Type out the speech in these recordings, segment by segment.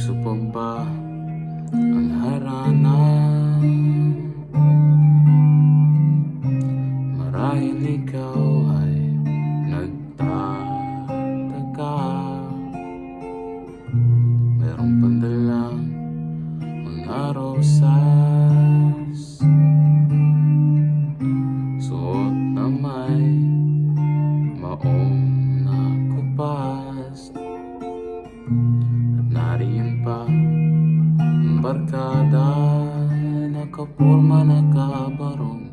Gusto pa ba ang harana? Marahil ikaw ay nagtataka, merong pandalang mga rosas, suot na may maong na kupas. At nariyan pa ang barkada, nakapurma nakabarong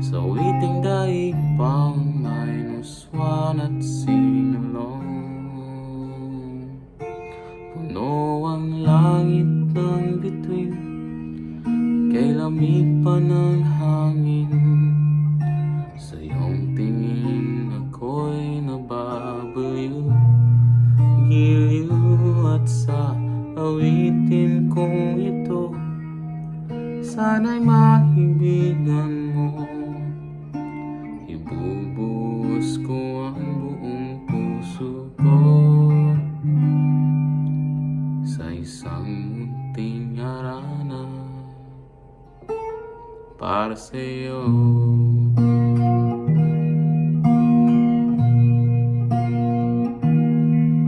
sa witing daig pang may nuswan at sinulong. Puno ang langit ng bituin, kay lamig pa ng hangin. Sa iyong tingin ako'y nababaliw, giliw. At sa awitin kong ito, sana'y maibigan mo. Ibubuhos ko ang buong puso ko sa isang munting harana para sa'yo.